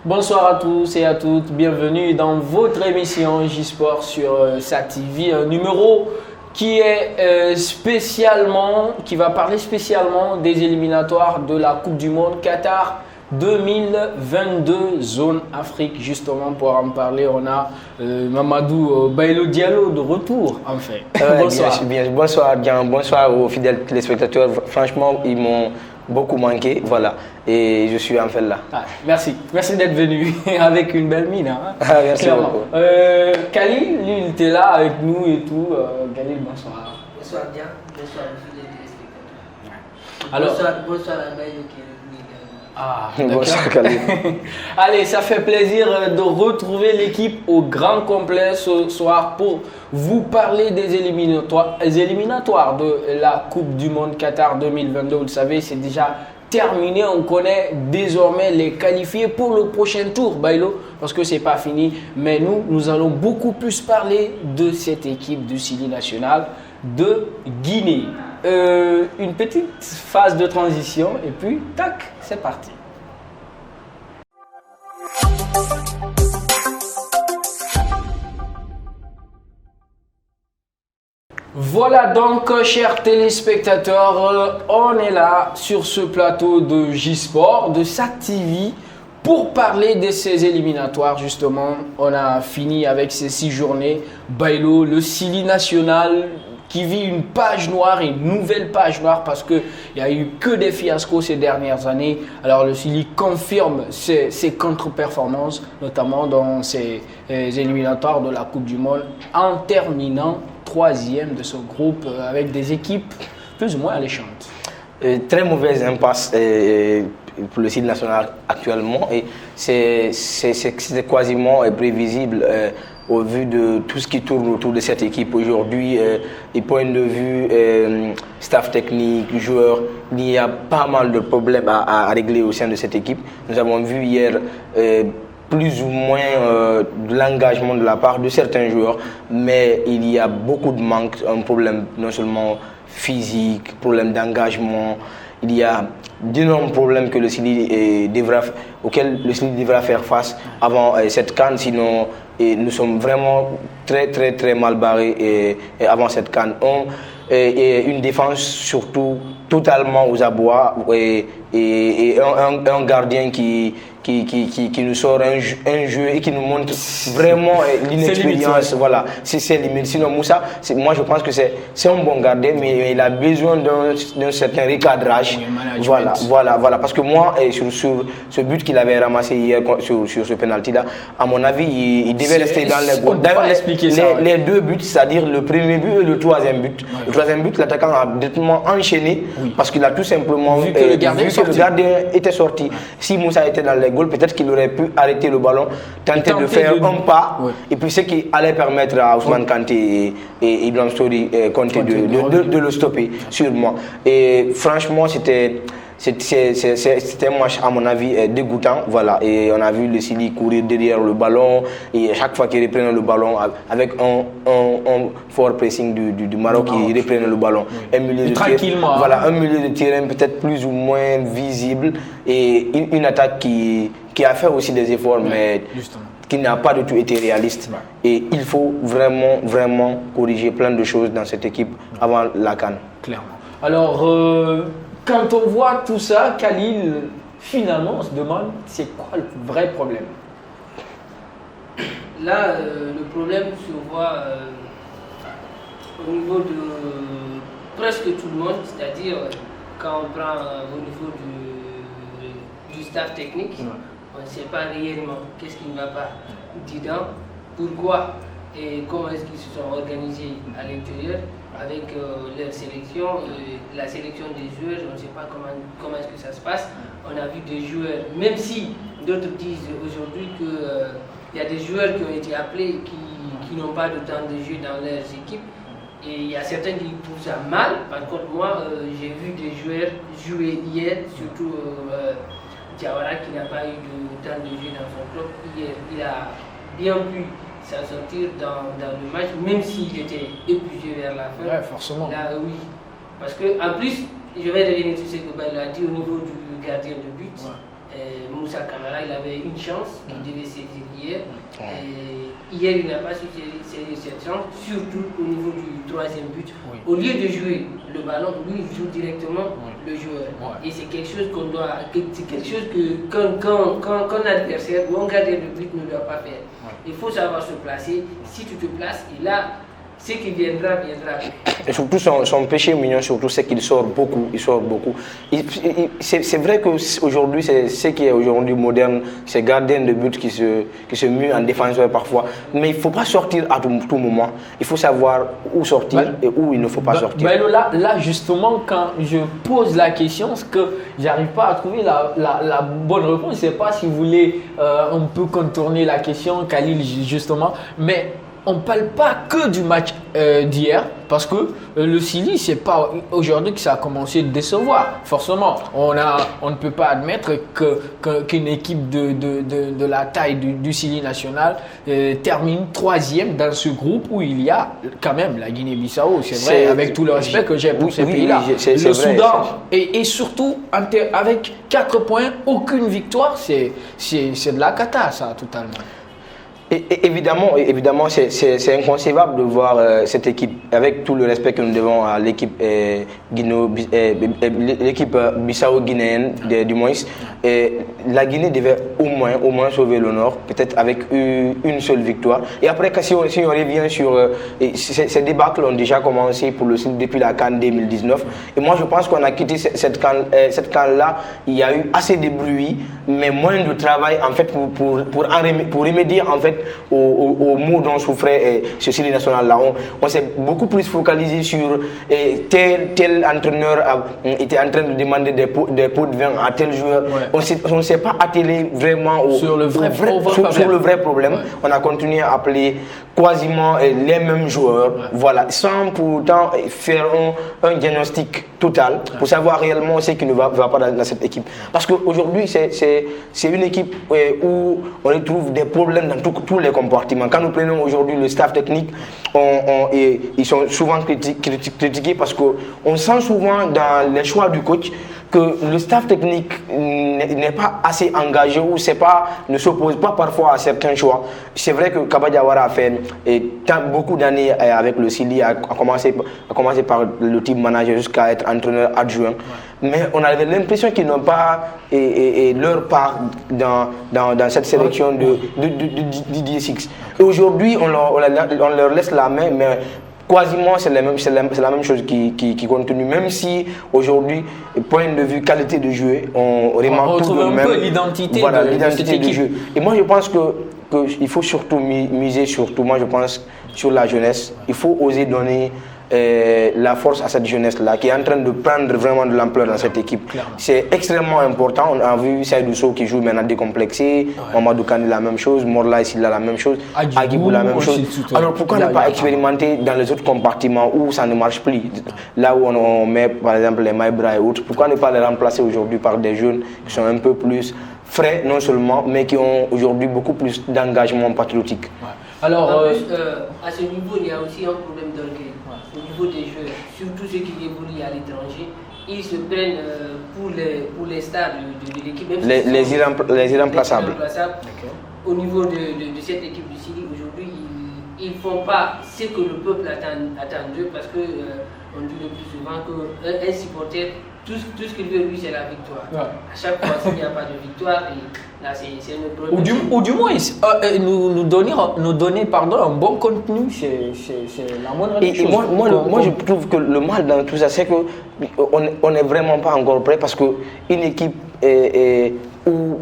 Bonsoir à tous et à toutes, bienvenue dans votre émission J-Sport sur SATV, un numéro qui est qui va parler spécialement des éliminatoires de la Coupe du Monde Qatar 2022 zone Afrique. Justement pour en parler, on a Mamadou Bailo Diallo de retour enfin. Bonsoir. Bonsoir aux fidèles téléspectateurs. Franchement, ils m'ont beaucoup manqué, voilà, et je suis enfin là. Merci d'être venu avec une belle mine. Hein? Merci beaucoup. Khalil, lui, il était là avec nous et tout. Khalil, bonsoir. Bonsoir bien, bonsoir aux fidèles téléspectateurs. Bonsoir à Bailo qui est revenu également. Bonsoir Khalil. Allez, ça fait plaisir de retrouver l'équipe au grand complet ce soir pour vous parler des éliminatoires de la Coupe du Monde Qatar 2022. Vous le savez, c'est déjà terminé. On connaît désormais les qualifiés pour le prochain tour, Bailo, parce que c'est pas fini. Mais nous allons beaucoup plus parler de cette équipe du Sili national de Guinée. Une petite phase de transition et puis tac, c'est parti. Voilà donc, chers téléspectateurs, on est là sur ce plateau de J-Sport, de SATV, pour parler de ces éliminatoires. Justement, on a fini avec ces 6 journées. Bailo, le Sili national qui vit une page noire, une nouvelle page noire, parce qu'il n'y a eu que des fiascos ces dernières années. Alors le Sili confirme ses contre-performances, notamment dans ces éliminatoires de la Coupe du Monde, en terminant 3e de ce groupe avec des équipes plus ou moins alléchantes. Très mauvaise impasse pour le Sili national actuellement, et c'est quasiment prévisible au vu de tout ce qui tourne autour de cette équipe aujourd'hui, et point de vue staff technique, joueurs, il y a pas mal de problèmes à régler au sein de cette équipe. Nous avons vu hier plus ou moins de l'engagement de la part de certains joueurs, mais il y a beaucoup de manque, un problème non seulement physique, problème d'engagement. Il y a d'énormes problèmes que auxquels le Sili devra faire face avant cette CAN, sinon nous sommes vraiment très mal barrés avant cette CAN. Et une défense surtout totalement aux abois, et un gardien qui nous sort un jeu et qui nous montre vraiment l'inexpérience. Voilà, c'est limite. Sinon Moussa, moi je pense que c'est un bon gardien, mais il a besoin d'un certain recadrage. Voilà, parce que moi, sur ce but qu'il avait ramassé hier sur ce penalty là, à mon avis, il devait rester dans les goals. D'ailleurs, les deux buts, c'est-à-dire le premier but et le troisième but. Ouais. Le troisième but, l'attaquant a directement enchaîné, parce qu'il a tout simplement vu que le gardien était sorti. Ouais. Si Moussa était dans les goals, peut-être qu'il aurait pu arrêter le ballon, tenter de faire un pas, et puis ce qui allait permettre à Ousmane Kanté et Ibrahim Story de le stopper, sûrement. Et franchement, c'était un match à mon avis dégoûtant, voilà, et on a vu le Sili courir derrière le ballon, et à chaque fois qu'il reprenait le ballon avec un fort pressing du Maroc, il reprenait le ballon, un milieu de terrain peut-être plus ou moins visible, et une attaque qui a fait aussi des efforts, mais qui n'a pas du tout été réaliste. Et il faut vraiment corriger plein de choses dans cette équipe avant la CAN. Clairement. Alors quand on voit tout ça, Khalil, finalement, on se demande c'est quoi le vrai problème? Là, le problème se voit au niveau de presque tout le monde, c'est-à-dire quand on prend au niveau du staff technique, on ne sait pas réellement qu'est-ce qui ne va pas dedans, pourquoi et comment est-ce qu'ils se sont organisés à l'intérieur avec leur sélection, la sélection des joueurs. On ne sait pas comment est-ce que ça se passe. On a vu des joueurs, même si d'autres disent aujourd'hui qu'il y a des joueurs qui ont été appelés qui n'ont pas de temps de jeu dans leurs équipes, et il y a certains qui trouvent ça mal. Par contre, moi, j'ai vu des joueurs jouer hier, surtout Diawara qui n'a pas eu de temps de jeu dans son club. Hier, il a bien pu s'en sortir dans le match, même s'il était épuisé vers la fin. Ouais, forcément. Là, oui. Parce que, en plus, je vais revenir sur ce que Bailo a dit au niveau du gardien de but. Moussa Camara, il avait une chance, il devait saisir hier. Hier, il n'a pas su saisir cette chance, surtout au niveau du troisième but. Oui. Au lieu de jouer le ballon, lui, il joue directement le joueur. Et c'est quelque chose qu'un adversaire ou un gardien de but ne doit pas faire. Il faut savoir se placer. Si tu te places, et là, ce qui viendra, viendra. Et surtout, son péché mignon, surtout, c'est qu'il sort beaucoup. Il sort beaucoup. C'est vrai qu'aujourd'hui, c'est ce qui est aujourd'hui moderne, c'est gardien de but qui se mue en défenseur parfois. Mais il ne faut pas sortir à tout moment. Il faut savoir où sortir et où il ne faut pas sortir. Là, justement, quand je pose la question, c'est que je n'arrive pas à trouver la bonne réponse. Je ne sais pas si vous voulez un peu contourner la question, Khalil, justement. Mais on ne parle pas que du match d'hier, parce que le Chili, c'est pas aujourd'hui que ça a commencé de décevoir. Forcément, on ne peut pas admettre qu'une équipe de la taille du Chili national termine 3e dans ce groupe où il y a quand même la Guinée-Bissau, c'est vrai, avec tout le respect que j'ai pour ces pays-là. Le Soudan, et surtout avec 4 points, aucune victoire, c'est de la cata, ça, totalement. Évidemment, c'est inconcevable de voir cette équipe, avec tout le respect que nous devons à l'équipe bissau-guinéenne du moins. La Guinée devait au moins sauver l'honneur, peut-être avec une seule victoire. Et après, si on revient sur ces débâcles ont déjà commencé pour le Sud depuis la CAN 2019. Et moi, je pense qu'on a quitté cette CAN-là. Il y a eu assez de bruit, mais moins de travail en fait pour remédier en fait aux maux dont souffrait ce Chili national-là. On s'est beaucoup plus focalisé sur tel entraîneur était en train de demander des pots de vin à tel joueur. Ouais. On ne s'est pas attelé vraiment sur le vrai problème. Ouais. On a continué à appeler quasiment les mêmes joueurs, voilà, sans pour autant faire un diagnostic total pour savoir réellement ce qui ne va pas dans cette équipe. Parce qu'aujourd'hui, c'est une équipe où on retrouve des problèmes dans tous les compartiments. Quand nous prenons aujourd'hui le staff technique, ils sont souvent critiqués parce qu'on sent souvent dans les choix du coach que le staff technique n'est pas assez engagé ou ne s'oppose pas parfois à certains choix. C'est vrai que Kaba Diawara a fait beaucoup d'années avec le Chili, a commencé par le team manager jusqu'à être entraîneur adjoint. Ouais. Mais on avait l'impression qu'ils n'ont pas leur part dans cette sélection de Didier Six. Et aujourd'hui, on leur laisse la main, mais quasiment c'est la même chose qui continue, même si aujourd'hui, point de vue qualité de jeu, on remarque tout de même. Un peu l'identité de jeu. Et moi je pense qu'il faut surtout miser sur la jeunesse. Il faut oser donner la force à cette jeunesse-là qui est en train de prendre vraiment de l'ampleur dans cette équipe. C'est extrêmement important. On a vu Saïdou Sow qui joue maintenant décomplexé, Mamadou Kane la même chose, Morla ici la même chose, Agibou la même chose. Alors pourquoi ne pas expérimenter dans les autres compartiments où ça ne marche plus? Là où on met par exemple les Maïbra et autres, pourquoi ne pas les remplacer aujourd'hui par des jeunes qui sont un peu plus frais non seulement, mais qui ont aujourd'hui beaucoup plus d'engagement patriotique. Alors, en plus, à ce niveau, il y a aussi un problème d'orgueil. Au niveau des joueurs, surtout ceux qui évoluent à l'étranger, ils se prennent pour les stars de l'équipe. Les irremplaçables. Okay. Au niveau de cette équipe du Chili, aujourd'hui, ils ne font pas ce que le peuple attend d'eux parce que on dit le plus souvent qu'un supporter, tout ce qu'il veut lui, c'est la victoire. Ouais. À chaque fois, s'il n'y a pas de victoire, là, c'est un problème. Ou du moins, nous donner un bon contenu, c'est la moindre des choses. Moi, je trouve que le mal dans tout ça, c'est qu'on n'est vraiment pas encore prêt parce qu'une équipe où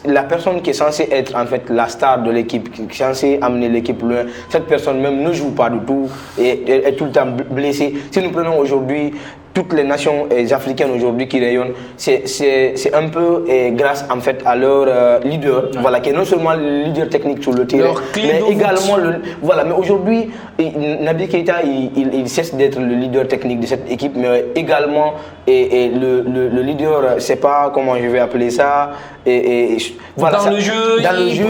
la personne qui est censée être en fait la star de l'équipe, qui est censée amener l'équipe loin, cette personne même ne joue pas du tout et est tout le temps blessée. Si nous prenons aujourd'hui toutes les nations africaines aujourd'hui qui rayonnent, c'est un peu grâce en fait à leur leader, voilà, qui est non seulement le leader technique sur le terrain, mais également mais aujourd'hui Naby Keita il cesse d'être le leader technique de cette équipe, mais également le leader, c'est pas comment je vais appeler ça, voilà, dans le jeu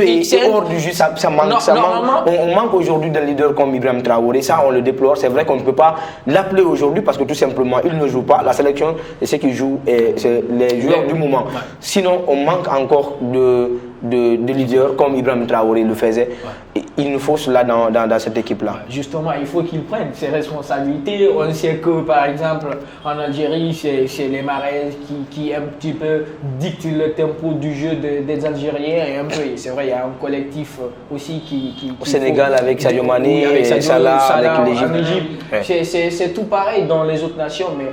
et hors du jeu, ça manque. On manque aujourd'hui d'un leader comme Ibrahim Traoré, ça on le déplore. C'est vrai qu'on ne peut pas l'appeler aujourd'hui parce que tout simplement il il ne joue pas. La sélection, c'est ce qui joue, et c'est les joueurs du moment. Ouais. Sinon, on manque encore de leaders comme Ibrahim Traoré le faisait. Ouais. Il nous faut cela dans cette équipe-là. Justement, il faut qu'il prenne ses responsabilités. On sait que, par exemple, en Algérie, c'est les Mahrez qui un petit peu dictent le tempo du jeu des Algériens. Et un peu, c'est vrai, il y a un collectif aussi qui au Sénégal, avec Sadio Mané, avec Salah, avec l'Égypte. C'est tout pareil dans les autres nations, mais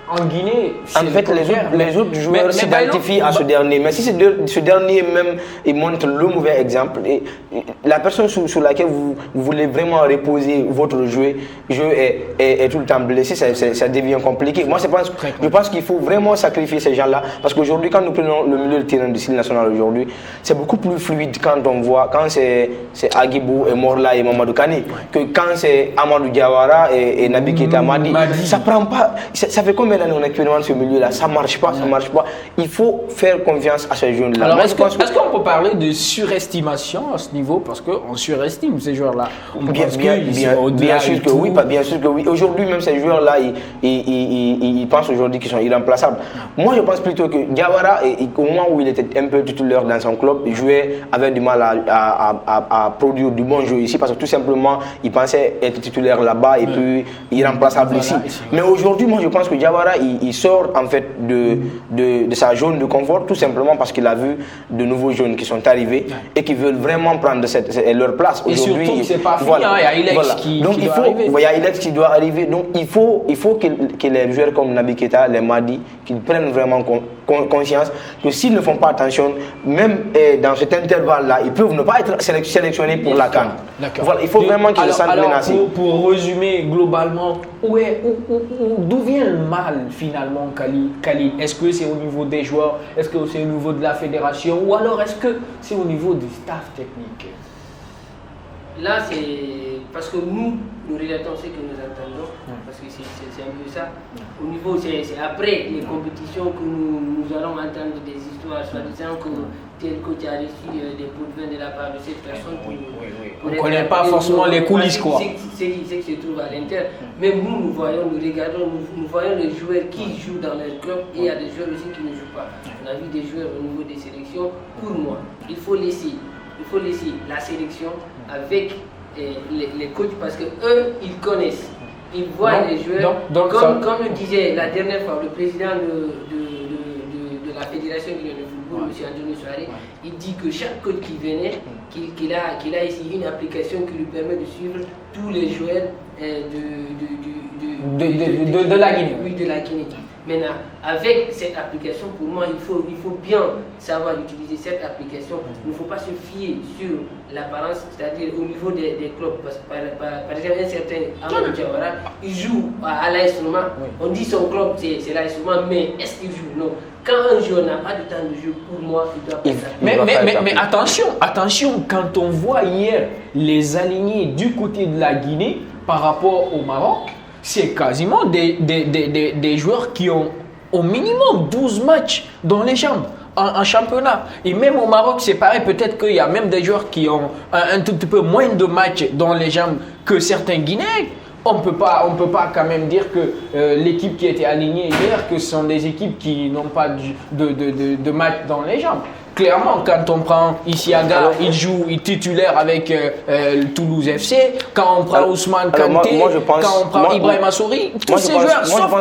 en Guinée, en fait, les autres joueurs s'identifient à ce dernier. Mais si ce dernier même il montre le mauvais exemple, et la personne sur laquelle vous voulez vraiment reposer votre jeu est tout le temps blessé, ça devient compliqué. Moi, je pense qu'il faut vraiment sacrifier ces gens-là. Parce qu'aujourd'hui, quand nous prenons le milieu de terrain du style national aujourd'hui, c'est beaucoup plus fluide quand on voit, quand c'est Agibou et Morla et Mamadou Kane, que quand c'est Amadou Diawara et Naby Keita Madi. Ça prend pas. Ça fait combien on expérimente ce milieu-là, ça marche pas. Il faut faire confiance à ces jeunes-là. Alors, est-ce qu'on peut parler de surestimation à ce niveau, parce qu'on surestime ces joueurs-là? Bien sûr que oui. Aujourd'hui, même ces joueurs-là, ils pensent aujourd'hui qu'ils sont irremplaçables. Moi, je pense plutôt que Diawara, au moment où il était un peu titulaire dans son club, il jouait avec du mal à produire du bon jeu ici, parce que tout simplement, il pensait être titulaire là-bas et puis irremplaçable ici. Mais aujourd'hui, moi, je pense que Diawara, il sort en fait de sa zone de confort, tout simplement parce qu'il a vu de nouveaux jeunes qui sont arrivés et qui veulent vraiment prendre leur place. Et surtout, c'est pas fini, il y a Ilex qui doit arriver. Il y a Ilex qui doit arriver. Donc il faut que les joueurs comme Naby Keita, les Madi, qu'ils prennent vraiment conscience que s'ils ne font pas attention, même dans cet intervalle-là, ils peuvent ne pas être sélectionnés pour la CAN. Voilà, il faut vraiment qu'ils se sentent menacés. Pour résumer globalement, d'où vient le mal finalement, Khalid? Est-ce que c'est au niveau des joueurs? Est-ce que c'est au niveau de la fédération? Ou alors est-ce que c'est au niveau du staff technique? Là, c'est parce que nous relatons ce que nous entendons, parce que c'est un peu ça. Au niveau, c'est après les compétitions que nous allons entendre des histoires, soi-disant que tel coach a reçu des pots de vin de la part de cette personne. On ne connaît pas forcément les coulisses, quoi. C'est qui se trouve à l'intérieur. Même nous regardons, nous voyons les joueurs qui jouent dans leur club, et il y a des joueurs aussi qui ne jouent pas. On a vu des joueurs au niveau des sélections. Pour moi, il faut laisser la sélection avec les coachs, parce que eux, ils connaissent, ils voient les joueurs. Comme le disait la dernière fois le président de la fédération de football, M. Antonio Soare, il dit que chaque coach qui venait, qu'il a ici une application qui lui permet de suivre tous les joueurs de la Guinée. Oui, de la Guinée. Maintenant, avec cette application, pour moi, il faut bien savoir utiliser cette application. Il ne faut pas se fier sur l'apparence, c'est-à-dire au niveau des clubs. Par exemple, un certain Amadou Diawara, il joue à l'AS Roma. On dit son club, c'est l'AS Roma, mais est-ce qu'il joue? Non. Quand un joueur n'a pas de temps de jeu, pour moi, il doit pas. Mais attention, quand on voit hier les alignés du côté de la Guinée par rapport au Maroc, c'est quasiment des joueurs qui ont au minimum 12 matchs dans les jambes en championnat. Et même au Maroc, c'est pareil. Peut-être qu'il y a même des joueurs qui ont un tout petit peu moins de matchs dans les jambes que certains Guinéens. On peut pas quand même dire que l'équipe qui a été alignée hier, que ce sont des équipes qui n'ont pas de matchs dans les jambes. Clairement, quand on prend Isiaga, il joue, il est titulaire avec Toulouse FC. Quand on prend Ousmane Kanté, quand on prend Ibrahim Assouri, tous ces joueurs, sauf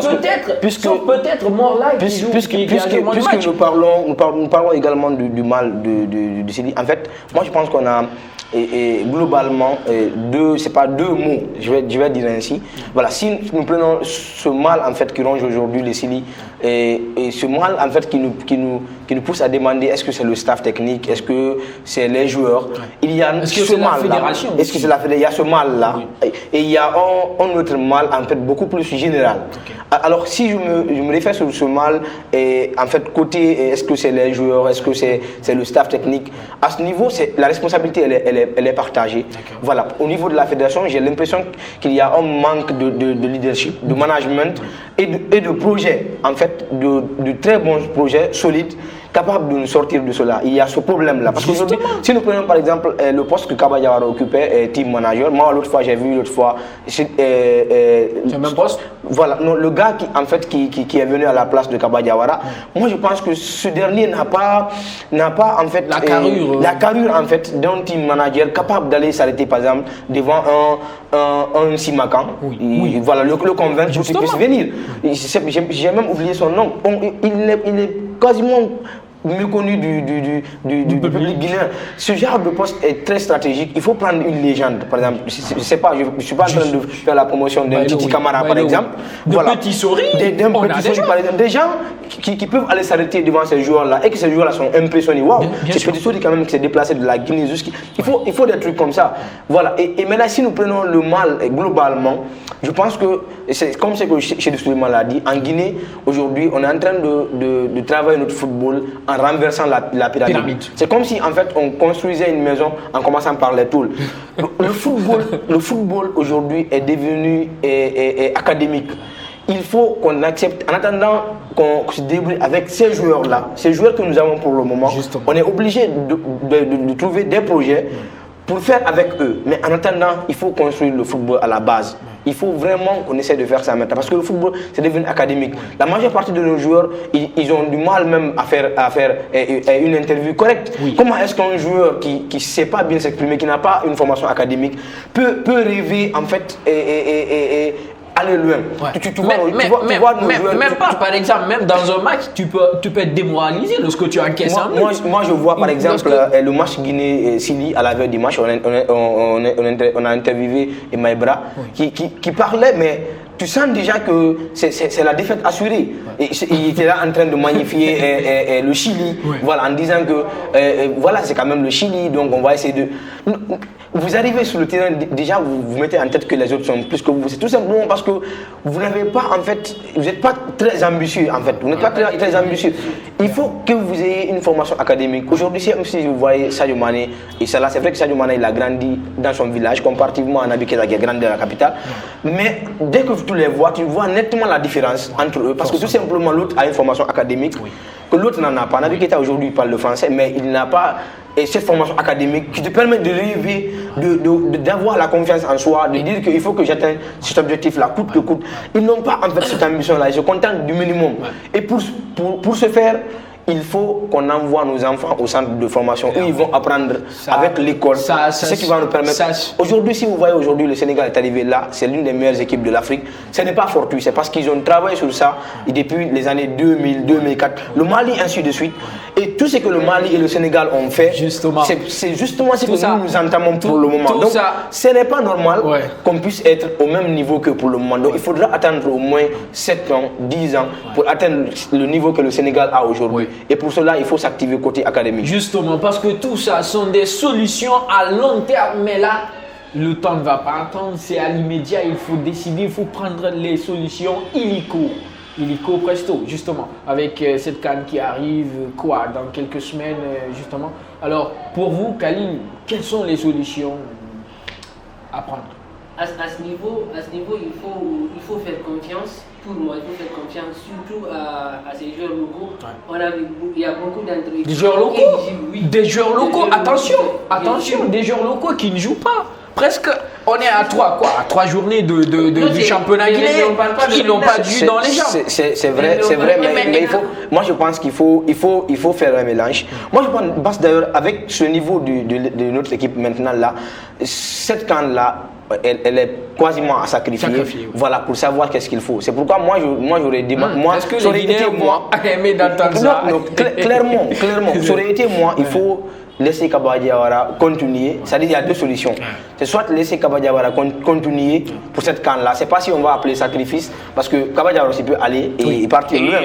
peut-être Morla qui joue. Puisque nous parlons également du mal du Sidi. En fait, moi je pense qu'on a globalement c'est pas deux mots, je vais dire ainsi. Voilà, si nous prenons ce mal en fait qui ronge aujourd'hui les Sili, et ce mal en fait qui nous pousse à demander est-ce que c'est le staff technique, est-ce que c'est les joueurs, il y a ce mal là. Est-ce que c'est la fédération? Il y a ce mal là, et il y a un autre mal en fait beaucoup plus général. Alors si je me réfère sur ce mal, et en fait côté est-ce que c'est les joueurs, est-ce que c'est le staff technique, à ce niveau la responsabilité elle est partagée. Voilà, au niveau de la fédération, j'ai l'impression qu'il y a un manque de leadership, de management et de projets, en fait, de très bons projets solides capable de nous sortir de cela. Il y a ce problème-là. Parce qu'aujourd'hui, si nous prenons par exemple le poste que Kaba Diawara occupait, team manager, moi l'autre fois, j'ai vu c'est le même poste. Voilà, non, le gars qui est venu à la place de Kaba Diawara, moi je pense que ce dernier n'a pas en fait la carrure en fait d'un team manager capable d'aller s'arrêter par exemple devant un Simakan. Voilà, le convaincre pour qu'il puisse venir. J'ai même oublié son nom. Il est quasiment méconnu du public guinéen. Ce genre de poste est très stratégique. Il faut prendre une légende, par exemple. Je sais pas, je ne suis pas en train de faire la promotion d'un Titi Camara, par exemple. De petits souris. Par exemple. Des gens qui peuvent aller s'arrêter devant ces joueurs-là et que ces joueurs-là sont impressionnés. Waouh, c'est Petit Souris quand même qui s'est déplacé de la Guinée jusqu'à. Il faut des trucs comme ça. Voilà. Et maintenant, si nous prenons le mal globalement, je pense que c'est comme ce que Chéri Souleymane l'a dit. En Guinée, aujourd'hui, on est en train de travailler notre football en renversant la pyramide. C'est comme si en fait on construisait une maison en commençant par les tôles. Le football aujourd'hui est devenu académique. Il faut qu'on accepte, en attendant qu'on se débrouille avec ces joueurs-là, ces joueurs que nous avons pour le moment. Justement. On est obligé de trouver des projets pour faire avec eux. Mais en attendant, il faut construire le football à la base. Il faut vraiment qu'on essaie de faire ça maintenant. Parce que le football, c'est devenu académique. La majeure partie de nos joueurs, ils ont du mal même à faire une interview correcte. Comment est-ce qu'un joueur qui ne sait pas bien s'exprimer, qui n'a pas une formation académique, peut rêver en fait aller loin. Même pas, par exemple, même dans un match, tu peux être démoralisé lorsque tu encaisses un but. Moi, je vois par exemple le match Guinée-Sili à la veille du match. On a interviewé Maïbra qui parlait, mais tu sens déjà que c'est la défaite assurée. Il était là en train de magnifier le Chili, voilà, en disant que voilà, c'est quand même le Chili, donc on va essayer de. Vous arrivez sur le terrain, déjà vous mettez en tête que les autres sont plus que vous. C'est tout simplement parce que vous n'avez pas, en fait, vous n'êtes pas très ambitieux, en fait. Vous n'êtes pas très ambitieux. Il faut que vous ayez une formation académique. Aujourd'hui, si vous voyez Sadio Mané, et ça là, c'est vrai que Sadio Mané il a grandi dans son village, comparativement à Naby Keita qui a grandi dans la capitale. Mais dès que tu les vois, tu vois nettement la différence entre eux. Parce que tout simplement, l'autre a une formation académique que l'autre n'en a pas. Naby Keita aujourd'hui parle le français, mais il n'a pas cette formation académique qui te permet de rêver, d'avoir la confiance en soi, de dire qu'il faut que j'atteigne cet objectif-là, coûte que coûte. Ils n'ont pas en fait cette ambition-là, ils se contentent du minimum. Et pour ce faire, il faut qu'on envoie nos enfants au centre de formation où ils vont apprendre avec l'école. C'est ce qui va nous permettre. Aujourd'hui, si vous voyez aujourd'hui le Sénégal est arrivé là, c'est l'une des meilleures équipes de l'Afrique. Ce n'est pas fortuit, c'est parce qu'ils ont travaillé sur ça depuis les années 2000, 2004, le Mali ainsi de suite. Et tout ce que le Mali et le Sénégal ont fait, c'est justement ce que nous entamons pour le moment. Donc, ce n'est pas normal qu'on puisse être au même niveau que pour le moment. Donc, il faudra attendre au moins 7 ans, 10 ans pour atteindre le niveau que le Sénégal a aujourd'hui. Et pour cela, il faut s'activer côté académique. Justement, parce que tout ça sont des solutions à long terme. Mais là, le temps ne va pas attendre. C'est à l'immédiat. Il faut décider, il faut prendre les solutions illico presto, justement. Avec cette CAN qui arrive, dans quelques semaines, justement. Alors, pour vous, Khalil, quelles sont les solutions à prendre? À ce niveau, il faut faire confiance. Pour moi, il faut faire confiance surtout à ces joueurs locaux. Il y a beaucoup d'entraîneurs. Des joueurs locaux Des joueurs locaux, attention, des joueurs locaux qui ne jouent pas. Presque, on est à 3 journées du championnat guinéen qui n'ont pas dû dans les jambes. C'est vrai, mais moi je pense qu'il faut faire un mélange. Moi je pense d'ailleurs avec ce niveau de notre équipe maintenant là, cette CAN là, elle est quasiment à sacrifier. Voilà, pour savoir qu'est-ce qu'il faut. C'est pourquoi moi j'aurais dit, est-ce que les Guinéens ont aimé d'entendre ça? Non, clairement, ça aurait été moi, il faut laisser Kaba Diawara continuer. C'est-à-dire il y a deux solutions. C'est soit laisser Kaba Diawara continuer pour cette CAN-là. C'est pas si on va appeler sacrifice, parce que Kaba Diawara aussi peut aller et partir loin.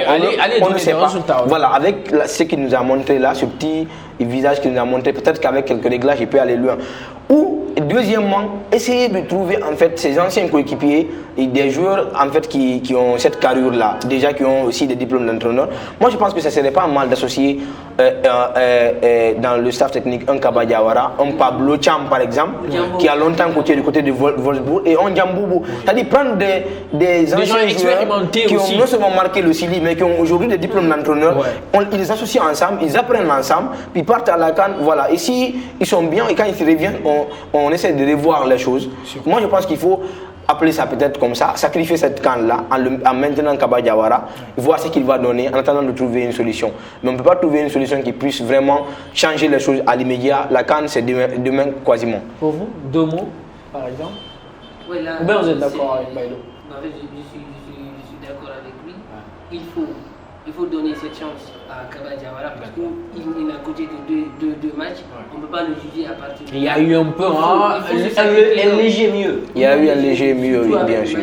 On ne sait pas. Voilà, avec ce qu'il nous a montré là, ce petit visage qu'il nous a montré. Peut-être qu'avec quelques réglages, il peut aller loin. Ou, deuxièmement, essayer de trouver en fait ses anciens coéquipiers et des joueurs en fait qui ont cette carrure-là, déjà qui ont aussi des diplômes d'entraîneur. Moi, je pense que ça serait pas mal d'associer dans le staff technique un Kaba Diawara, un Pablo Cham par exemple, qui a longtemps coaché du côté de Wolfsburg, et un Djamboubou. C'est-à-dire prendre des anciens joueurs qui ont non seulement marqué le Sili, mais qui ont aujourd'hui des diplômes d'entraîneur. Ils les associent ensemble, ils apprennent ensemble, puis partent à la CAN. Voilà. Et si ils sont bien, et quand ils reviennent, on essaie de revoir les choses. Moi, je pense qu'il faut appeler ça peut-être comme ça, sacrifier cette CAN-là en maintenant Kaba Diawara, voir ce qu'il va donner en attendant de trouver une solution. Mais on ne peut pas trouver une solution qui puisse vraiment changer les choses à l'immédiat. La CAN, c'est demain quasiment. Pour vous, 2 mots, par exemple? Ouais, là, Ou bien vous êtes d'accord avec Bailo? En fait, je suis d'accord avec lui. Il faut donner cette chance à Kaba Diawara parce qu'il n'a coaché que deux matchs. On ne peut pas le juger à partir de... Il y a eu un peu un léger mieux. Il y a eu un léger mieux, oui, bien sûr.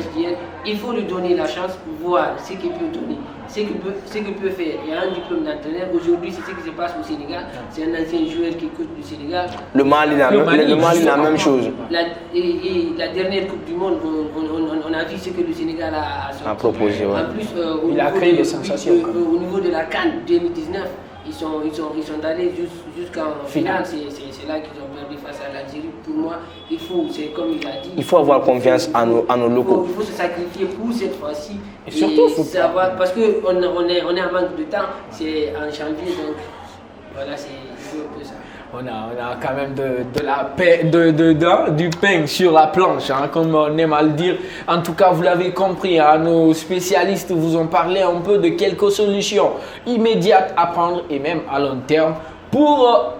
Il faut lui donner la chance pour voir ce qu'il peut donner, ce qu'il peut faire. Il y a un diplôme d'entraîneur. Aujourd'hui, c'est ce qui se passe au Sénégal. C'est un ancien joueur qui coach du Sénégal. Le Mali, la même chose. La dernière Coupe du Monde, on a vu ce que le Sénégal a proposé. Ouais. En plus, il a créé des sensations. Au niveau de la CAN 2019, ils sont allés jusqu'en finale. C'est là qu'ils ont perdu face à l'Algérie. Pour moi, c'est comme il a dit. Il faut avoir confiance en nos locaux. Il faut se sacrifier pour cette fois-ci. Et surtout, il faut savoir, parce qu'on est en manque de temps. C'est en janvier, donc voilà, c'est un peu ça. On a quand même du pain sur la planche, hein, comme on aime à le dire. En tout cas, vous l'avez compris, hein, nos spécialistes vous ont parlé un peu de quelques solutions immédiates à prendre et même à long terme pour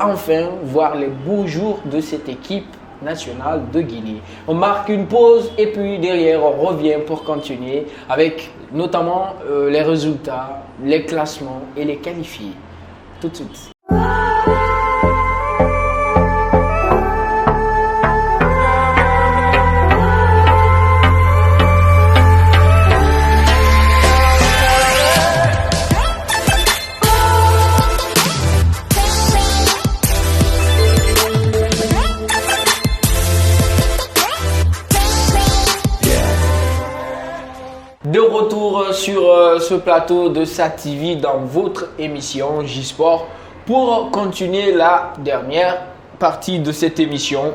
enfin voir les beaux jours de cette équipe nationale de Guinée. On marque une pause et puis derrière on revient pour continuer avec notamment les résultats, les classements et les qualifiés. Tout de suite. De retour sur ce plateau de SATV dans votre émission J-Sport pour continuer la dernière partie de cette émission,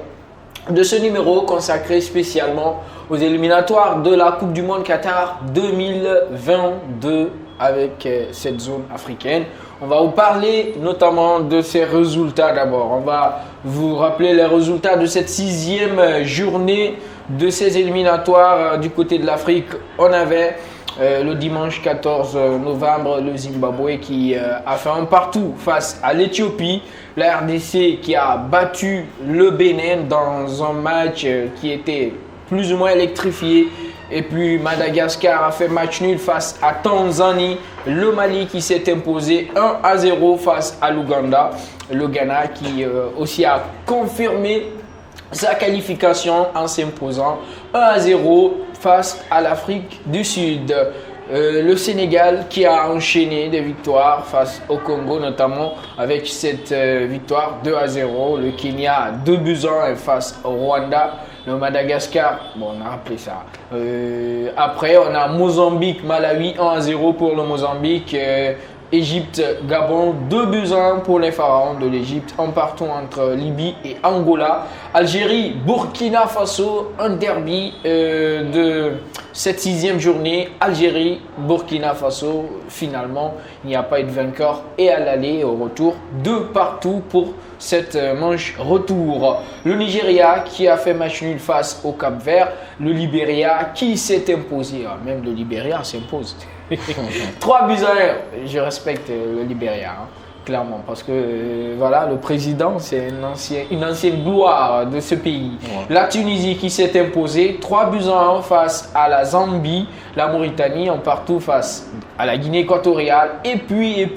de ce numéro consacré spécialement aux éliminatoires de la Coupe du Monde Qatar 2022 avec cette zone africaine. On va vous parler notamment de ces résultats d'abord. On va vous rappeler les résultats de cette 6e journée de ces éliminatoires du côté de l'Afrique. On avait le dimanche 14 novembre le Zimbabwe qui a fait un partout face à l'Éthiopie. La RDC qui a battu le Bénin dans un match qui était plus ou moins électrifié. Et puis Madagascar a fait match nul face à Tanzanie. Le Mali qui s'est imposé 1-0 face à l'Ouganda. Le Ghana qui aussi a confirmé sa qualification en s'imposant 1-0 face à l'Afrique du Sud. Le Sénégal qui a enchaîné des victoires face au Congo, notamment avec cette victoire 2-0. Le Kenya 2-1 face au Rwanda. Le Madagascar, bon, on a rappelé ça. Après, on a Mozambique, Malawi 1-0 pour le Mozambique. Égypte, Gabon, 2-1 pour les pharaons de l'Égypte, un partout entre Libye et Angola. Algérie, Burkina Faso, un derby de cette 6e journée. Algérie, Burkina Faso, finalement, il n'y a pas eu de vainqueur. Et à l'aller et au retour, 2 partout pour cette manche retour. Le Nigeria qui a fait match nul face au Cap-Vert. Le Libéria qui s'est imposé. Même le Libéria s'impose. 3-1. Je respecte le Libéria, hein, clairement, parce que voilà, le président, c'est une ancienne gloire de ce pays. Ouais. La Tunisie qui s'est imposée 3-1 face à la Zambie, la Mauritanie en partout face à la Guinée équatoriale. Et puis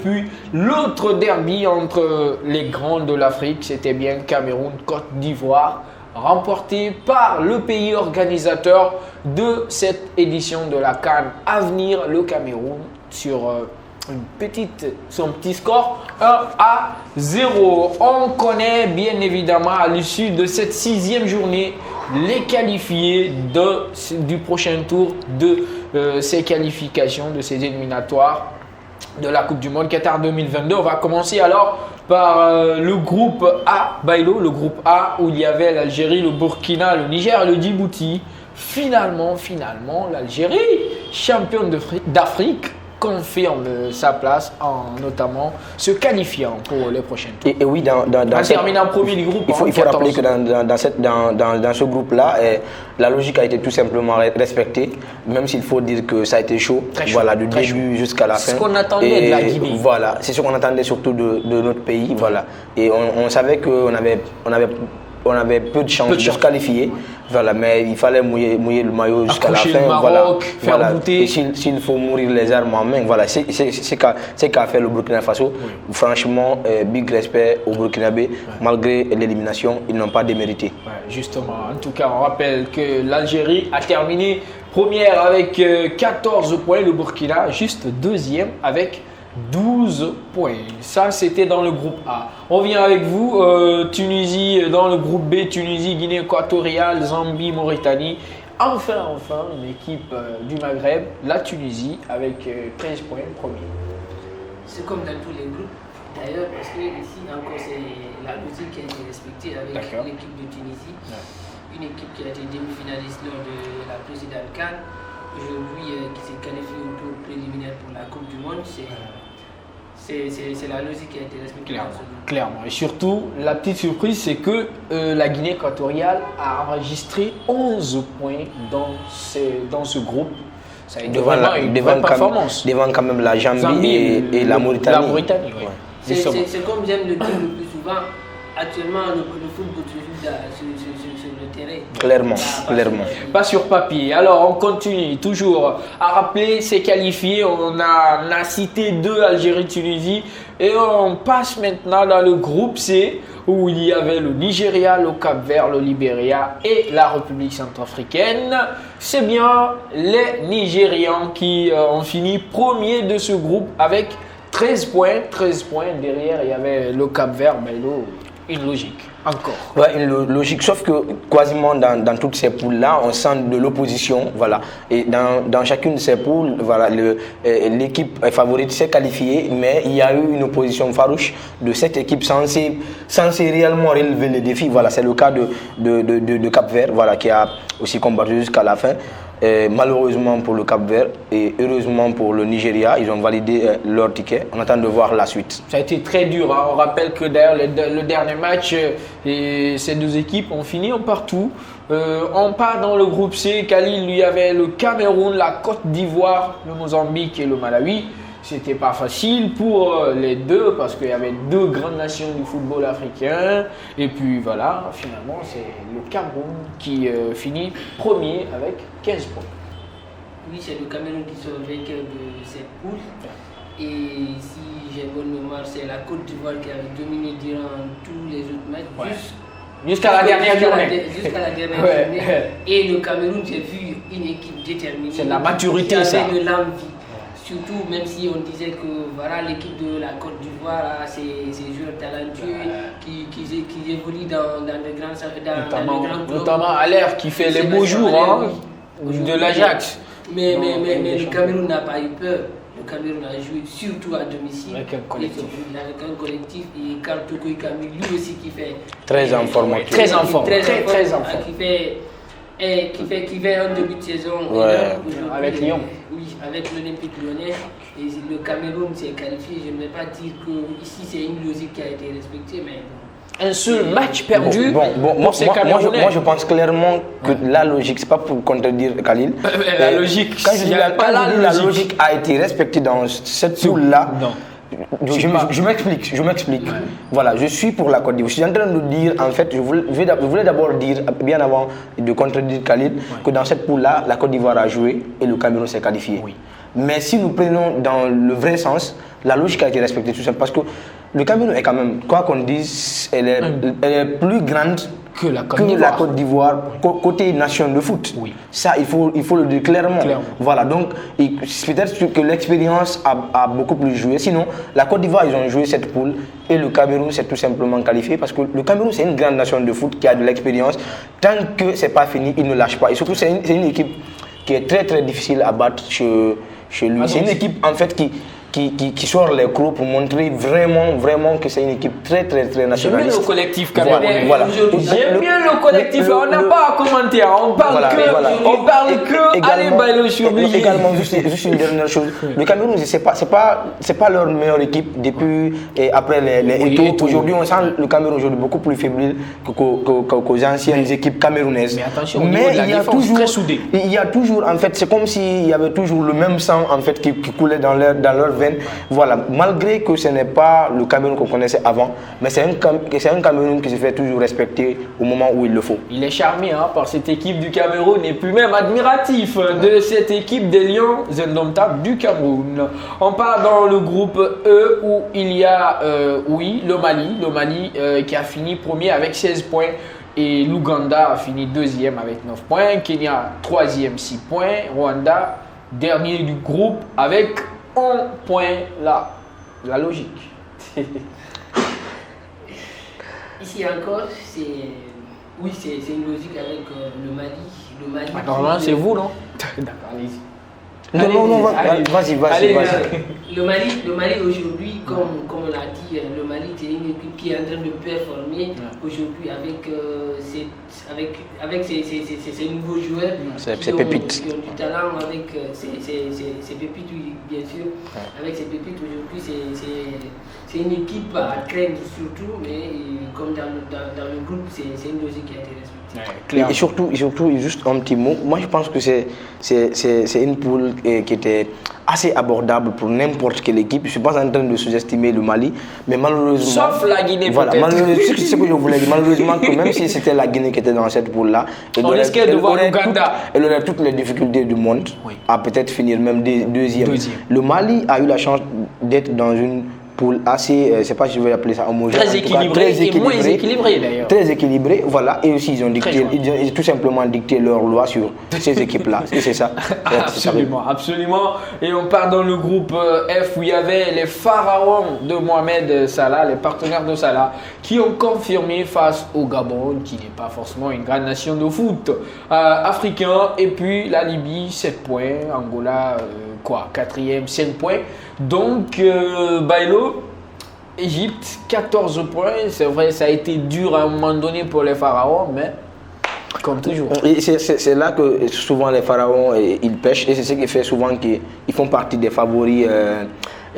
l'autre derby entre les grands de l'Afrique, c'était bien Cameroun-Côte d'Ivoire, remporté par le pays organisateur de cette édition de la CAN à venir, le Cameroun, sur son petit score 1-0. On connaît bien évidemment à l'issue de cette 6e journée les qualifiés du prochain tour de ces qualifications, de ces éliminatoires de la Coupe du Monde Qatar 2022. On va commencer alors par le groupe A, Bailo, le groupe A où il y avait l'Algérie, le Burkina, le Niger et le Djibouti. Finalement, l'Algérie, championne d'Afrique, confirme sa place en notamment se qualifiant pour les prochains tours. Et oui, en terminant premier du groupe. Il faut rappeler que dans ce groupe-là, la logique a été tout simplement respectée, même s'il faut dire que ça a été chaud, voilà, du début jusqu'à la fin. C'est ce qu'on attendait de la Guinée. Voilà, c'est ce qu'on attendait surtout de notre pays. Voilà. Et on savait qu'on avait peu de chances de se qualifier. Voilà, mais il fallait mouiller le maillot jusqu'à la fin. Le Maroc, faire bouter. S'il faut mourir les armes en main, voilà, c'est qu'a fait le Burkina Faso. Oui. Franchement, big respect au Burkinabé. Malgré l'élimination, ils n'ont pas démérité. Ouais, justement, en tout cas, on rappelle que l'Algérie a terminé première avec 14 points, le Burkina juste deuxième avec 12 points. Ça, c'était dans le groupe A. On vient avec vous, Tunisie dans le groupe B, Tunisie, Guinée équatoriale, Zambie, Mauritanie. Enfin, une équipe du Maghreb, la Tunisie, avec 13 points, premier. C'est comme dans tous les groupes, d'ailleurs, parce que ici, encore, c'est la logique qui a été respectée avec l'équipe de Tunisie. Ouais. Une équipe qui a été demi-finaliste lors de la précédente CAN. Aujourd'hui, qui s'est qualifiée au tour préliminaire pour la Coupe du Monde. C'est la logique qui a été respectée. Clairement. Et surtout, la petite surprise, c'est que la Guinée équatoriale a enregistré 11 points dans ce groupe. Ça a été vraiment une bonne performance. Devant quand même la Zambie et la Mauritanie. La Mauritanie, oui. Ouais. C'est comme j'aime le dire le plus souvent. Actuellement, le football se joue sur le terrain. Clairement. Pas sur papier. Alors, on continue toujours à rappeler ces qualifiés. On a cité 2, Algérie-Tunisie. Et on passe maintenant dans le groupe C, où il y avait le Nigeria, le Cap-Vert, le Libéria et la République centrafricaine. C'est bien les Nigérians qui ont fini premier de ce groupe avec 13 points. 13 points. Derrière, il y avait le Cap-Vert, une logique, encore. Ouais, une logique, sauf que quasiment dans toutes ces poules-là, on sent de l'opposition, voilà. Et dans chacune de ces poules, voilà, l'équipe favorite s'est qualifiée, mais il y a eu une opposition farouche de cette équipe censée réellement relever le défi. Voilà, c'est le cas de Cap-Vert, voilà, qui a aussi combattu jusqu'à la fin. Malheureusement pour le Cap-Vert et heureusement pour le Nigeria, ils ont validé leur ticket. On attend de voir la suite. Ça a été très dur. Hein. On rappelle que d'ailleurs le dernier match, ces deux équipes ont fini en partout. On part dans le groupe C. Khalil, lui, avait le Cameroun, la Côte d'Ivoire, le Mozambique et le Malawi. C'était pas facile pour les deux parce qu'il y avait 2 grandes nations du football africain. Et puis voilà, finalement, c'est le Cameroun qui finit premier avec 15 points. Oui, c'est le Cameroun qui sort vainqueur de cette poule. Et si j'ai bonne mémoire, c'est la Côte d'Ivoire qui avait dominé durant tous les autres matchs. Ouais. Jusqu'à la dernière journée. Et le Cameroun, j'ai vu une équipe déterminée. C'est la maturité, ça. Avec de l'envie. Surtout, même si on disait que voilà, l'équipe de la Côte d'Ivoire, c'est des joueurs talentueux qui évoluent dans de grands clubs. Notamment Allaire qui fait les beaux jours de l'Ajax. Mais le Cameroun n'a pas eu peur. Le Cameroun a joué surtout à domicile. Avec un collectif. Et Karl Toko Kamil, lui aussi qui fait. Très en forme. Très en forme. Qui fait un début de saison avec Lyon. Oui, avec l'Olympique Lyonnais. Et le Cameroun s'est qualifié. Je ne vais pas dire que ici c'est une logique qui a été respectée, mais un seul match perdu. Moi je pense clairement que la logique, c'est pas pour contredire Khalil. La logique, quand je dis la logique a été respectée dans cette poule-là. Je m'explique. Ouais. Voilà, je suis pour la Côte d'Ivoire. Je suis en train de dire, en fait, je voulais d'abord dire, bien avant de contredire Khalil, que dans cette poule-là, la Côte d'Ivoire a joué et le Cameroun s'est qualifié. Oui. Mais si nous prenons dans le vrai sens, la logique a été respectée tout simplement parce que le Cameroun est quand même, quoi qu'on dise, elle est plus grande que la Côte d'Ivoire côté nation de foot. Oui. Ça, il faut le dire clairement. Voilà, donc peut-être que l'expérience a beaucoup plus joué. Sinon, la Côte d'Ivoire, ils ont joué cette poule et le Cameroun s'est tout simplement qualifié parce que le Cameroun, c'est une grande nation de foot qui a de l'expérience. Tant que c'est pas fini, il ne lâche pas. Et surtout, c'est une équipe qui est très très difficile à battre chez lui. C'est une équipe en fait qui sort les crocs pour montrer vraiment que c'est une équipe très nationaliste. J'aime bien le collectif camerounais. Voilà. J'aime bien le collectif. On n'a pas à commenter. On parle que. Allez, Bailo, je suis obligé. Également, juste une dernière chose. Le Cameroun, c'est pas leur meilleure équipe depuis et après les Eto'o. Aujourd'hui, on sent le Cameroun aujourd'hui beaucoup plus fébrile qu'aux anciennes équipes camerounaises. Mais attention, il y a toujours très soudé. Il y a toujours, en fait, c'est comme s'il y avait toujours le même sang en fait qui coulait dans leur veine. Voilà, malgré que ce n'est pas le Cameroun qu'on connaissait avant, mais c'est un Cameroun qui se fait toujours respecter au moment où il le faut. Il est charmé par cette équipe du Cameroun et puis même admiratif de cette équipe des Lions indomptables du Cameroun. On part dans le groupe E où il y a le Mali qui a fini premier avec 16 points. Et l'Ouganda a fini deuxième avec 9 points. Kenya troisième 6 points. Rwanda dernier du groupe avec 1 point. La logique. Ici encore, c'est une logique avec le Mali. Alors là, c'est vous, non? D'accord, allez-y. Non, vas-y. Le Mali aujourd'hui, comme on l'a dit, le Mali c'est une équipe qui est en train de performer aujourd'hui avec ses nouveaux joueurs qui ont du talent, avec ses pépites, oui, bien sûr. Avec ses pépites aujourd'hui, c'est une équipe à craindre surtout, mais comme dans le groupe, c'est une logique qui a été respectée. Et surtout, juste un petit mot, moi je pense que c'est une poule qui était assez abordable pour n'importe quelle équipe. Je ne suis pas en train de sous-estimer le Mali, mais malheureusement... Sauf la Guinée peut-être. C'est ce que je voulais dire. Malheureusement, que même si c'était la Guinée qui était dans cette poule-là, on risquait de voir l'Ouganda. Elle aurait toutes les difficultés du monde à peut-être finir même deuxième. Le Mali a eu la chance d'être dans une poule assez, je ne sais pas si je vais appeler ça homogène, très équilibré et moins équilibré d'ailleurs. Très équilibré, voilà, et aussi ils ont tout simplement dicté leur loi sur ces équipes-là, et c'est ça. Absolument. Et on part dans le groupe F où il y avait les pharaons de Mohamed Salah, les partenaires de Salah, qui ont confirmé face au Gabon, qui n'est pas forcément une grande nation de foot africain, et puis la Libye, 7 points, Angola, 4e, 5 points. Donc, Bailo, Égypte, 14 points. C'est vrai, ça a été dur à un moment donné pour les pharaons, mais comme toujours. Et c'est là que souvent les pharaons ils pêchent, et c'est ce qui fait souvent qu'ils font partie des favoris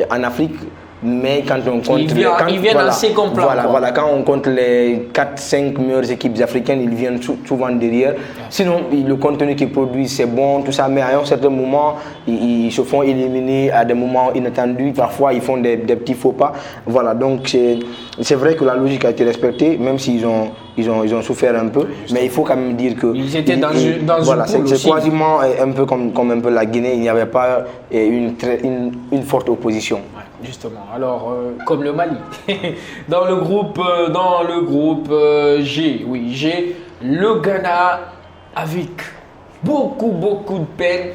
en Afrique. Mais quand on compte ils viennent en second plan. Voilà, quand on compte les 4-5 meilleures équipes africaines, ils viennent souvent derrière. Sinon, le contenu qu'ils produisent, c'est bon, tout ça, mais à un certain moment, ils se font éliminer à des moments inattendus. Parfois, ils font des petits faux pas. Voilà, donc c'est vrai que la logique a été respectée, même s'ils ont souffert un peu. Mais il faut quand même dire que ils étaient dans une poule c'est quasiment un peu comme un peu la Guinée. Il n'y avait pas une forte opposition. Justement, alors comme le Mali, dans le groupe G, le Ghana avec beaucoup de peine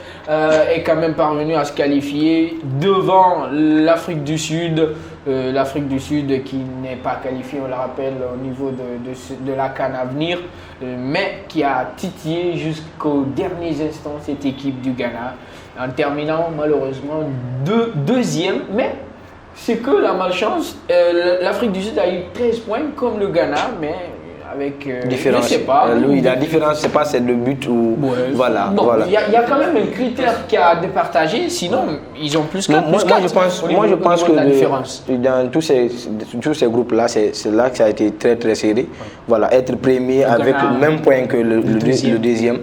est quand même parvenu à se qualifier devant l'Afrique du Sud. L'Afrique du Sud qui n'est pas qualifiée, on le rappelle, au niveau de la CAN à venir, mais qui a titillé jusqu'aux derniers instants cette équipe du Ghana, en terminant malheureusement deuxième, mais c'est que la malchance, l'Afrique du Sud a eu 13 points comme le Ghana, mais avec différence. Je sais pas. La différence, c'est pas c'est le but ou voilà. Il y a quand même un critère qui a départagé, sinon ils ont plus 4. Moi je pense que dans tous ces groupes-là, c'est là que ça a été très serré. Voilà, être premier avec le même point que le deuxième. Ouais.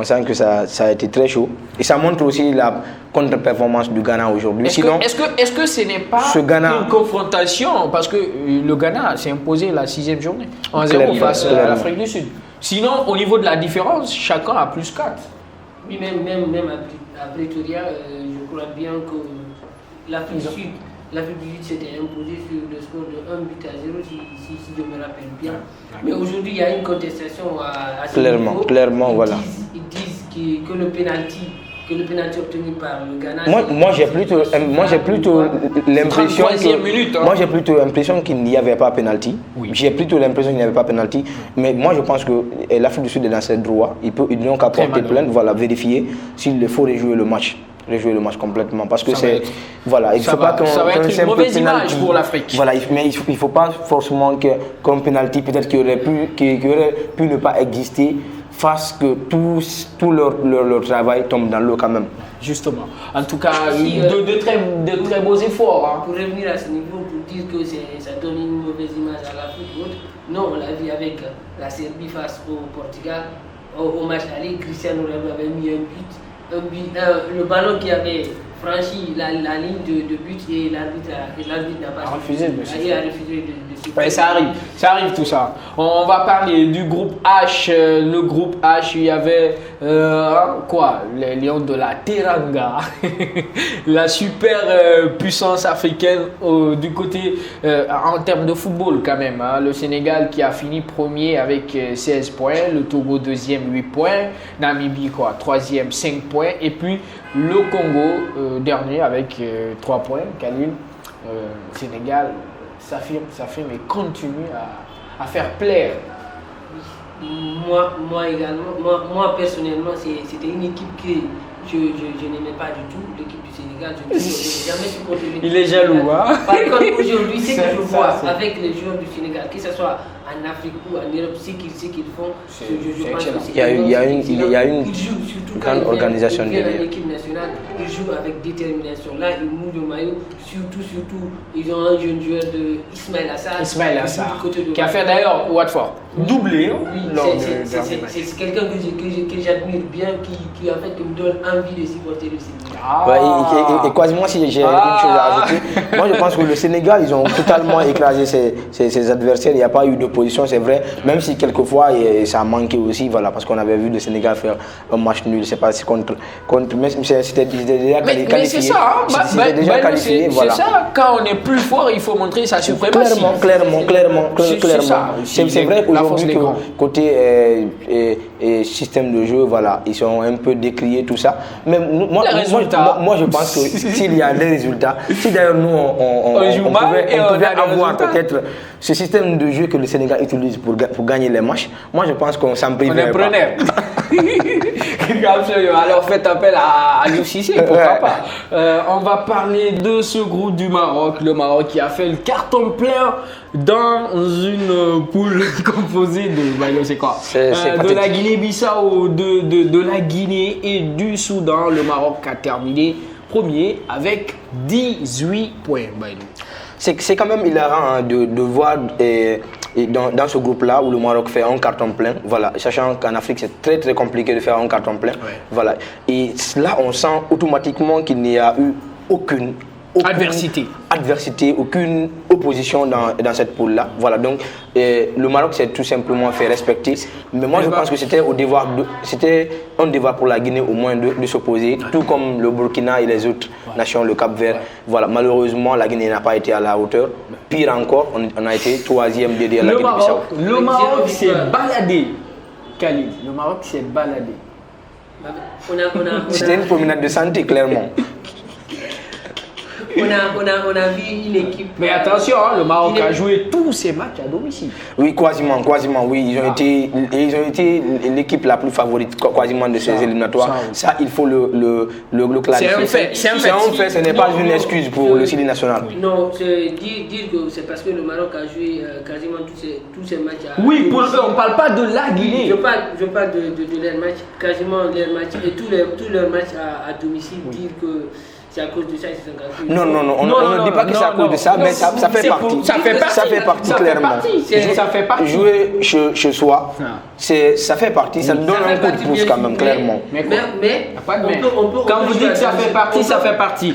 On sent que ça a été très chaud. Et ça montre aussi la contre-performance du Ghana aujourd'hui. Est-ce que ce n'est pas une confrontation? Parce que le Ghana s'est imposé la 6e journée en 0 face à l'Afrique du Sud. Sinon, au niveau de la différence, chacun a plus 4. Oui, même à Pretoria, je crois bien que l'Afrique du Sud l'Afrique du Sud s'était imposée sur le score de 1-0 si je me rappelle bien. Mais aujourd'hui, il y a une contestation à ce niveau. Clairement, voilà. Ils disent que le penalty obtenu par le Ghana. Moi j'ai plutôt l'impression j'ai plutôt l'impression qu'il n'y avait pas penalty. Oui. J'ai plutôt l'impression qu'il n'y avait pas penalty. Mais moi je pense que l'Afrique du Sud est dans ses droits. Ils n'ont qu'à porter plainte, voilà, vérifier s'il faut rejouer le match complètement, parce que c'est voilà, il faut pas qu'on ça va être une mauvaise image pour l'Afrique. Voilà, mais il faut pas forcément qu'un penalty peut-être qui aurait pu ne pas exister fasse que tout leur travail tombe dans l'eau quand même. Justement. En tout cas, de très beaux efforts. Hein. Pour revenir à ce niveau, pour dire que ça donne une mauvaise image à l'Afrique ou autre, non, on l'a vu avec la Serbie face au Portugal. Au match aller, Cristiano Ronaldo avait mis un but, le ballon qui avait franchi la ligne de but et l'arbitre n'a pas refusé de siffler. Ouais, ça arrive tout ça. On va parler du groupe H. Le groupe H, il y avait les Lions de la Teranga, la super puissance africaine du côté en termes de football quand même. Hein. Le Sénégal qui a fini premier avec 16 points, le Togo deuxième 8 points, Namibie troisième 5 points et puis le Congo dernier avec 3 points. Khalil, Sénégal s'affirme et continue à faire plaire. Moi également, moi personnellement, c'était une équipe que je n'aimais pas du tout, l'équipe du Sénégal. Je n'ai jamais supporté l'équipe. Il est jaloux, hein? Par contre, aujourd'hui, ce que je vois avec les joueurs du Sénégal, que ce soit en Afrique ou en Europe, ce qu'ils font, je pense que c'est il y a une grande organisation derrière. L'équipe nationale, ils jouent avec détermination. Là, ils mouillent le maillot. Surtout, ils ont un jeune joueur de Ismaël Assar, qui a fait d'ailleurs Watford doublé. Oui, c'est quelqu'un que j'admire bien, qui en fait me donne envie de supporter le Sénégal. Et quasiment si j'ai une chose à ajouter, moi je pense que le Sénégal, ils ont totalement écrasé ses adversaires. Il n'y a pas eu d'opposition, c'est vrai, même si quelquefois ça a manqué aussi, voilà, parce qu'on avait vu le Sénégal faire un match nul, c'est pas si contre mais c'était déjà qualifié. Mais c'est ça, c'était déjà qualifié, voilà. C'est ça, quand on est plus fort, il faut montrer sa suprématie. Clairement. C'est vrai qu'aujourd'hui, côté système de jeu, voilà, ils sont un peu décriés, tout ça. Mais moi je pense que s'il y a des résultats, si d'ailleurs nous on pouvait avoir peut-être ce système de jeu que le Sénégal utilise pour gagner les matchs, moi je pense qu'on s'en priverait pas. Alors faites appel à l'UCC, pourquoi pas. On va parler de ce groupe du Maroc. Le Maroc qui a fait le carton plein dans une poule composée de, c'est quoi, de la Guinée-Bissau, de la Guinée et du Soudan. Le Maroc a terminé premier avec 18 points. C'est quand même hilarant de voir dans ce groupe-là où le Maroc fait un carton plein, voilà, sachant qu'en Afrique c'est très très compliqué de faire un carton plein, voilà. Et là on sent automatiquement qu'il n'y a eu aucune adversité, aucune opposition dans cette poule-là. Voilà, donc le Maroc s'est tout simplement fait respecter. Mais moi je pense que c'était un devoir pour la Guinée au moins de s'opposer, tout comme le Burkina et les autres nations, le Cap-Vert. Voilà, malheureusement la Guinée n'a pas été à la hauteur. Pire encore, on a été troisième derrière la Guinée-Bissau. Le Maroc s'est baladé, Khalid. Le Maroc s'est baladé. C'était une promenade de santé, clairement. On a vu une équipe. Mais attention, le Maroc a joué tous ses matchs à domicile. Oui, quasiment, oui. Ils ont été l'équipe la plus favorite quasiment de ces éliminatoires. Ça, il faut le clarifier. C'est un fait. Ce n'est pas une excuse pour le Sili national. Non, dire que c'est parce que le Maroc a joué quasiment tous ses matchs à oui, pour eux, on ne parle pas de la Guinée. Je parle de leurs matchs, quasiment leurs matchs et tous leurs matchs à domicile. Dire que c'est à cause de ça qu'ils sont gratuits. Non, on ne dit pas que c'est à cause de ça, mais ça fait partie. Ça fait partie, clairement. Ça fait partie. Jouer chez soi, ça fait partie, ça donne un coup de pouce quand même, clairement. Mais quand vous dites que ça fait partie, ça fait partie.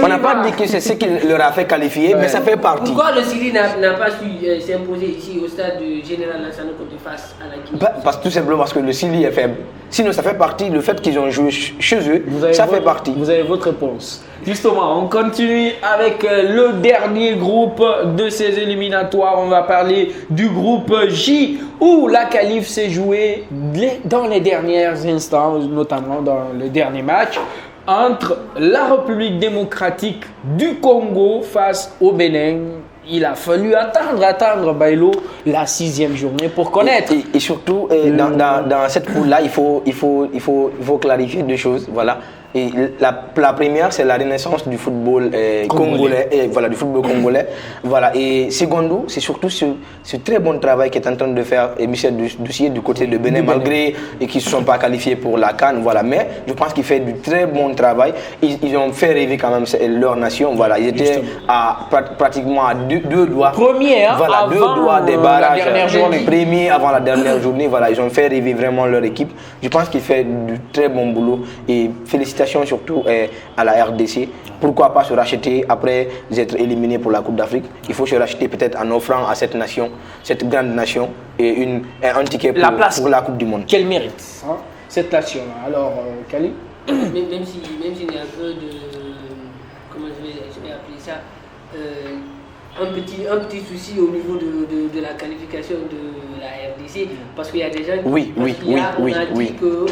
On n'a pas dit que c'est ce qui leur a fait qualifier, mais ça fait partie. Pourquoi le Sili n'a pas su s'imposer ici au stade général national contre face à la Guinée? Tout simplement parce que le Sili est faible. Sinon, ça fait partie, le fait qu'ils ont joué chez eux, ça fait partie. Vous avez votre réponse. Justement, on continue avec le dernier groupe de ces éliminatoires. On va parler du groupe J où la qualif s'est jouée dans les derniers instants, notamment dans le dernier match entre la République démocratique du Congo face au Bénin. Il a fallu attendre Bailo la 6e journée pour connaître. Et surtout, dans cette poule-là, il faut clarifier deux choses. Voilà. Et la première, c'est la renaissance du football congolais. Voilà, du football congolais. Voilà. Et secondo, c'est surtout ce très bon travail qu'est en train de faire Michel Doucier du côté de Bénin, malgré qu'ils ne se sont pas qualifiés pour la CAN. Voilà. Mais je pense qu'il fait du très bon travail. Ils ont fait rêver quand même leur nation. Voilà. Ils étaient pratiquement à deux doigts. Premier, hein, voilà, avant 2 doigts des barrages. La dernière journée. Premier avant la dernière journée. Voilà. Ils ont fait rêver vraiment leur équipe. Je pense qu'il fait du très bon boulot. Et félicitations surtout à la RDC. Pourquoi pas se racheter après être éliminé pour la Coupe d'Afrique? Il faut se racheter peut-être en offrant à cette nation, cette grande nation, et un ticket pour la Coupe du Monde. Quel mérite hein, cette nation-là. Alors, Kali? Même s'il y a un peu de... Comment je vais appeler ça un petit souci au niveau de la qualification de la RDC, parce qu'il y a des gens qui ont dit que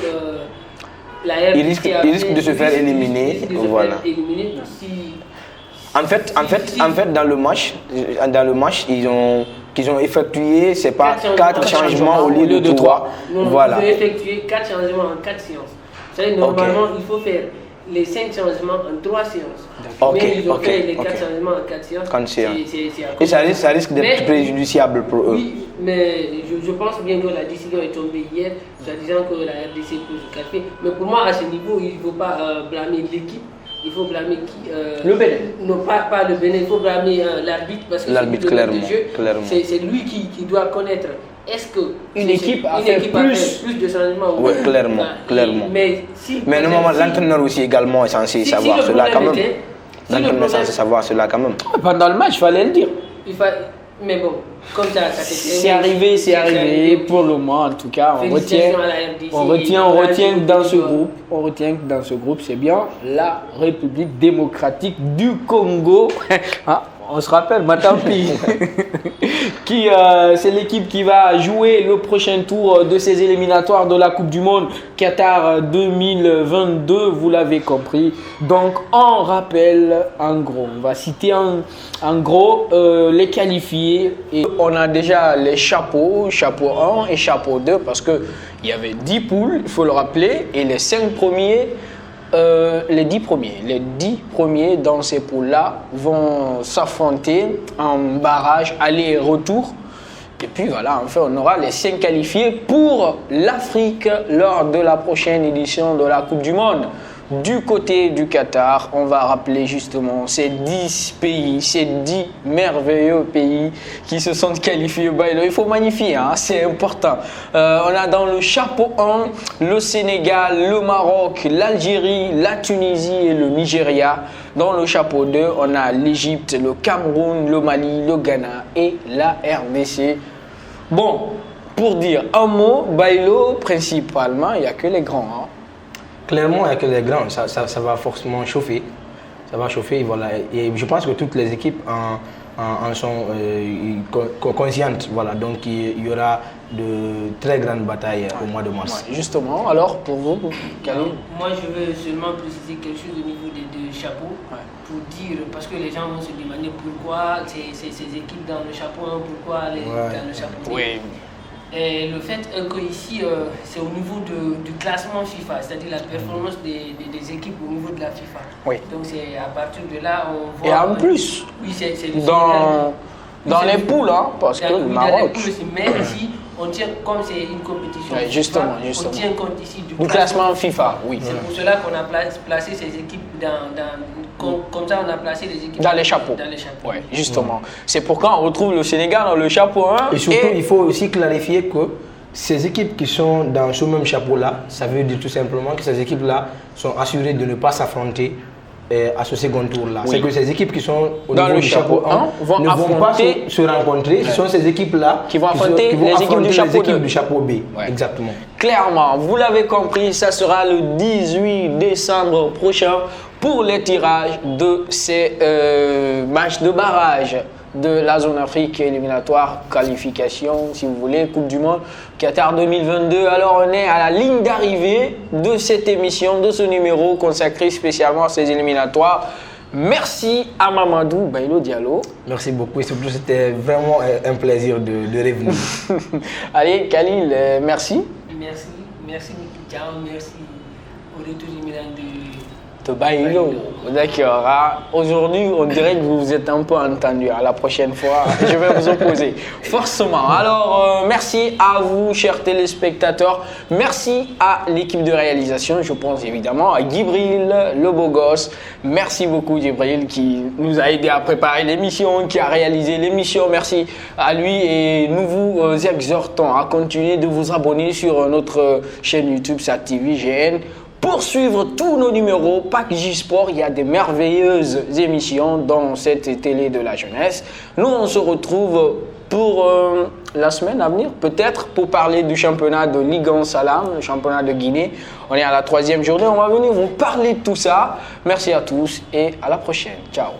la RDC il risque de se faire éliminer. Voilà. En fait, dans le match, qu'ils ont effectué, c'est pas 4 changements au lieu de 3. Voilà. Il faut effectuer 4 changements en 4 séances. Vous savez, normalement, il faut faire les 5 changements en 3 séances. Mais ils ont fait les 4 changements en 4 séances. Et ça risque d'être préjudiciable pour eux. Oui, mais je pense bien que la décision est tombée hier, disant que la RDC peut se qualifier. Mais pour moi, à ce niveau, il ne faut pas blâmer l'équipe. Il faut blâmer qui Le Bénin. Non, pas le Bénin, il faut blâmer l'arbitre, parce que l'arbitre, clairement. C'est lui qui doit connaître. Est-ce qu'une équipe a fait plus de changements? Oui, clairement. Mais normalement, l'entraîneur aussi également est censé savoir cela quand même. L'entraîneur est censé savoir cela quand même. Pendant le match, il fallait le dire. Mais bon, comme ça c'est arrivé pour le moment. En tout cas, on retient que dans ce groupe, c'est bien la République démocratique du Congo. On se rappelle, Matampi, c'est l'équipe qui va jouer le prochain tour de ces éliminatoires de la Coupe du Monde Qatar 2022, vous l'avez compris. Donc, on rappelle en gros, on va citer en gros les qualifiés. Et on a déjà les chapeau 1 et chapeau 2 parce qu'il y avait 10 poules, il faut le rappeler, et les 5 premiers. Les 10 premiers dans ces poules-là vont s'affronter en barrage aller et retour. Et puis voilà, enfin, on aura les 5 qualifiés pour l'Afrique lors de la prochaine édition de la Coupe du Monde. Du côté du Qatar, on va rappeler justement ces 10 pays, ces 10 merveilleux pays qui se sont qualifiés. Il faut magnifier, hein, c'est important. On a dans le chapeau 1 le Sénégal, le Maroc, l'Algérie, la Tunisie et le Nigeria. Dans le chapeau 2, on a l'Égypte, le Cameroun, le Mali, le Ghana et la RDC. Bon, pour dire un mot, Bailo, principalement, il n'y a que les grands. Hein. Clairement, il n'y a que les grands, ça va forcément chauffer. Ça va chauffer, voilà. Et je pense que toutes les équipes en sont conscientes. Voilà. Donc il y aura de très grandes batailles au mois de mars. Ouais, justement, alors pour vous, Khalil? Moi je veux seulement préciser quelque chose au niveau des 2 chapeaux. Pour dire, parce que les gens vont se demander pourquoi ces équipes dans le chapeau 1, pourquoi les dans le chapeau 2. Oui. Et le fait qu'ici, c'est au niveau du classement FIFA, c'est-à-dire la performance des équipes au niveau de la FIFA. Oui. Donc c'est à partir de là, on voit... Et en plus, oui, c'est le dans les poules, hein, parce que le Maroc... Mais ici, on tient, comme c'est une compétition, ouais, justement. on tient compte ici du classement FIFA. Oui. C'est pour cela qu'on a placé ces équipes comme ça, on a placé les équipes dans les chapeaux. Oui, justement. C'est pourquoi on retrouve le Sénégal dans le chapeau 1. Et surtout, il faut aussi clarifier que ces équipes qui sont dans ce même chapeau-là, ça veut dire tout simplement que ces équipes-là sont assurées de ne pas s'affronter à ce second tour-là. C'est que ces équipes qui sont au Dans niveau le du chapeau 1 vont ne vont pas affronter- se rencontrer. Ce sont ces équipes-là Qui vont affronter les équipes du chapeau les équipes 2. du chapeau B. Ouais. Exactement. Clairement, vous l'avez compris, ça sera le 18 décembre prochain pour les tirages de ces matchs de barrage de la zone Afrique éliminatoire qualification, si vous voulez, Coupe du Monde Qatar 2022. Alors on est à la ligne d'arrivée de cette émission, de ce numéro consacré spécialement à ces éliminatoires. Merci à Mamadou Bailo Diallo. Merci beaucoup et surtout c'était vraiment un plaisir de revenir. Allez, Khalil, merci. Merci Nikita, merci au retour du Milan De Bailo. D'accord. Ah, aujourd'hui, on dirait que vous vous êtes un peu entendu. À la prochaine fois, je vais vous opposer. Forcément. Alors, merci à vous, chers téléspectateurs. Merci à l'équipe de réalisation. Je pense évidemment à Djibril, le beau gosse. Merci beaucoup, Djibril, qui nous a aidé à préparer l'émission, qui a réalisé l'émission. Merci à lui et nous vous exhortons à continuer de vous abonner sur notre chaîne YouTube SatTV GN. Pour suivre tous nos numéros, Pack J-Sport, il y a des merveilleuses émissions dans cette télé de la jeunesse. Nous, on se retrouve pour la semaine à venir, peut-être pour parler du championnat de Ligue 1 Salam, le championnat de Guinée. On est à la 3e journée, on va venir vous parler de tout ça. Merci à tous et à la prochaine. Ciao.